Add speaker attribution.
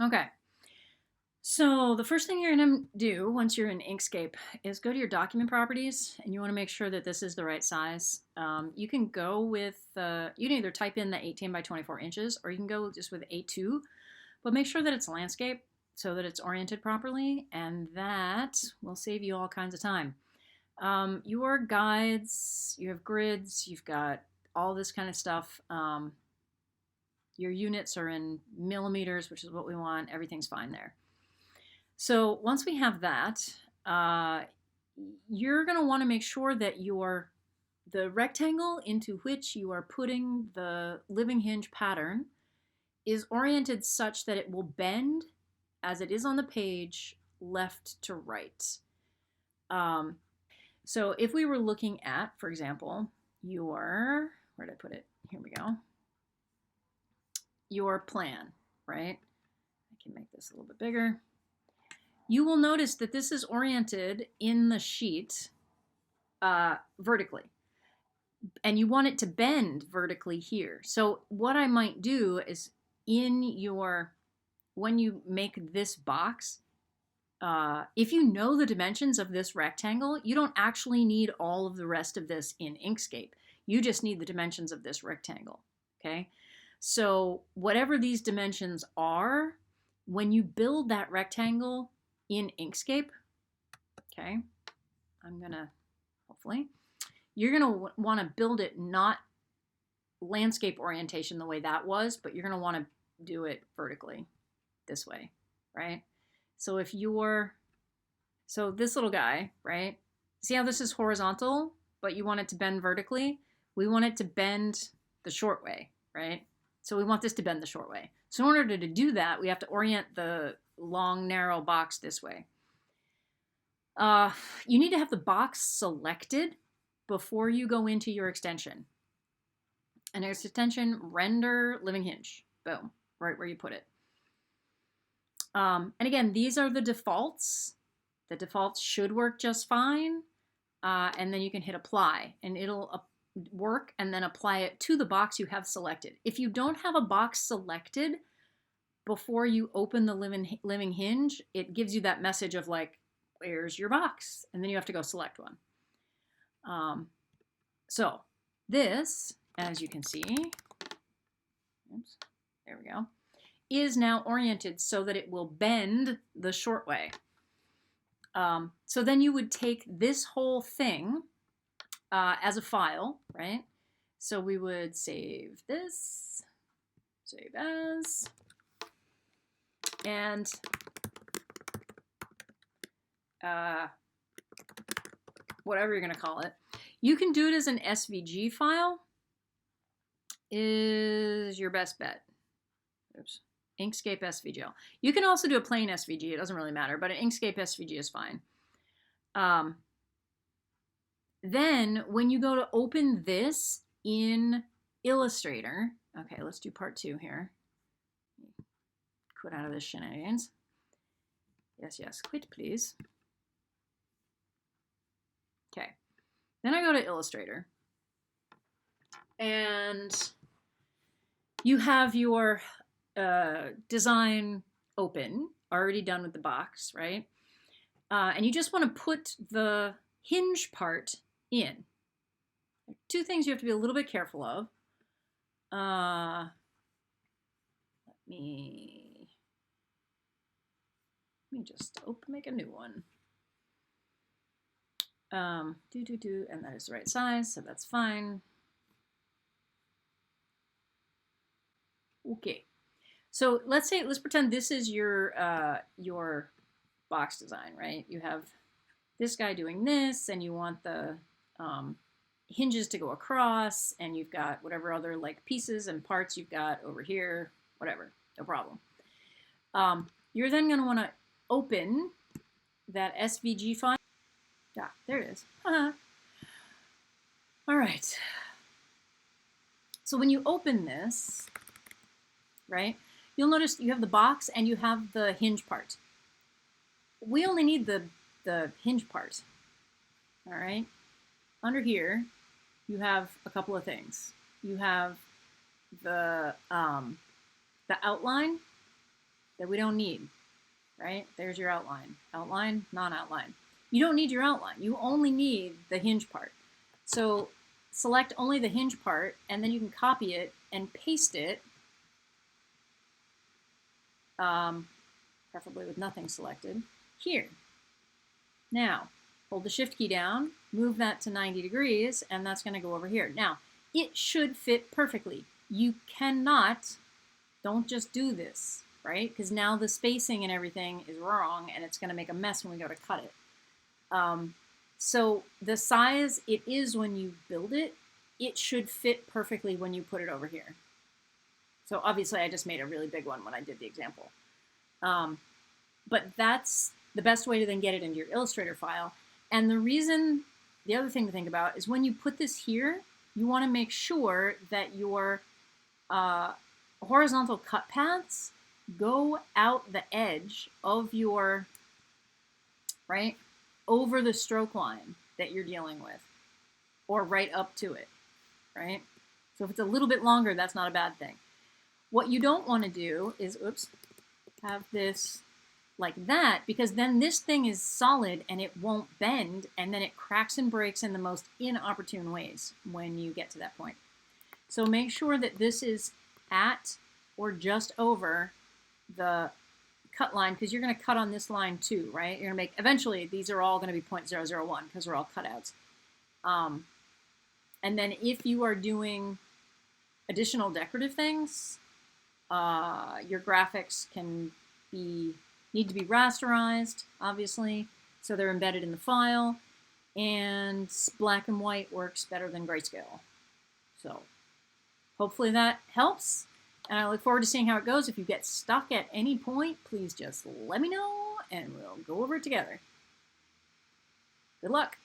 Speaker 1: Okay. So the first thing you're going to do once you're in Inkscape is go to your document properties, and you want to make sure that this is the right size. You can go with, you can either type in the 18 by 24 inches, or you can go just with A2, but make sure that it's landscape so that it's oriented properly, and that will save you all kinds of time. Your guides, you have grids, you've got all this kind of stuff. Your units are in millimeters, which is what we want. Everything's fine there. So once we have that, uh, you're going to want to make sure that the rectangle into which you are putting the living hinge pattern is oriented such that it will bend as it is on the page left to right. Um, so if we were looking at, for example, where did I put it? Here we go. Your plan, right? I can make this a little bit bigger. You will notice that this is oriented in the sheet vertically, and you want it to bend vertically here. So what I might do is when you make this box, if you know the dimensions of this rectangle, you don't actually need all of the rest of this in Inkscape. You just need the dimensions of this rectangle, okay? So whatever these dimensions are, when you build that rectangle in Inkscape, okay, hopefully, you're gonna want to build it not landscape orientation the way that was, but you're gonna want to do it vertically this way, right? So so this little guy, right? See how this is horizontal, but you want it to bend vertically? We want it to bend the short way, right? So we want this to bend the short way. So in order to do that, we have to orient the long, narrow box this way. You need to have the box selected before you go into your extension. And there's extension, render living hinge. Boom, right where you put it. And again, these are the defaults. The defaults should work just fine. And then you can hit apply, and it'll work and then apply it to the box you have selected. If you don't have a box selected before you open the living hinge, it gives you that message of like, where's your box? And then you have to go select one. So this, as you can see, oops, there we go, is now oriented so that it will bend the short way. So then you would take this whole thing as a file, right? So we would save this, save as, and whatever you're going to call it. You can do it as an SVG file, is your best bet. Oops. Inkscape SVG. You can also do a plain SVG. It doesn't really matter, but an Inkscape SVG is fine. Then when you go to open this in Illustrator, okay, let's do part 2 here. Quit out of this shenanigans. Yes, yes, quit please. Okay, then I go to Illustrator, and you have your design open, already done with the box, right? And you just want to put the hinge part in. Two things you have to be a little bit careful of. Let me just make a new one. And that is the right size, so that's fine. Okay, so let's pretend this is your box design, right? You have this guy doing this, and you want the hinges to go across, and you've got whatever other like pieces and parts you've got over here, whatever, no problem. You're then going to want to open that SVG file. Yeah, there it is. All right. So when you open this, right, you'll notice you have the box and you have the hinge part. We only need the hinge part. All right. Under here, you have a couple of things. You have the outline, that we don't need, right? There's your outline. Outline, non-outline. You don't need your outline. You only need the hinge part. So select only the hinge part, and then you can copy it and paste it, preferably with nothing selected, here. Now, hold the shift key down, move that to 90 degrees, and that's going to go over here. Now, it should fit perfectly. You cannot, don't just do this, right? Because now the spacing and everything is wrong, and it's going to make a mess when we go to cut it. So the size it is when you build it, it should fit perfectly when you put it over here. So obviously I just made a really big one when I did the example. But that's the best way to then get it into your Illustrator file. And the other thing to think about is when you put this here, you want to make sure that your horizontal cut paths go out the edge of your, right, over the stroke line that you're dealing with, or right up to it, right? So if it's a little bit longer, that's not a bad thing. What you don't want to do is, have this like that, because then this thing is solid and it won't bend, and then it cracks and breaks in the most inopportune ways when you get to that point. So make sure that this is at or just over the cut line, because you're going to cut on this line too, right? You're going to make, eventually these are all going to be 0.001 because they're all cutouts. And then if you are doing additional decorative things, your graphics need to be rasterized, obviously, so they're embedded in the file, and black and white works better than grayscale. So hopefully that helps, and I look forward to seeing how it goes. If you get stuck at any point, please just let me know, and we'll go over it together. Good luck.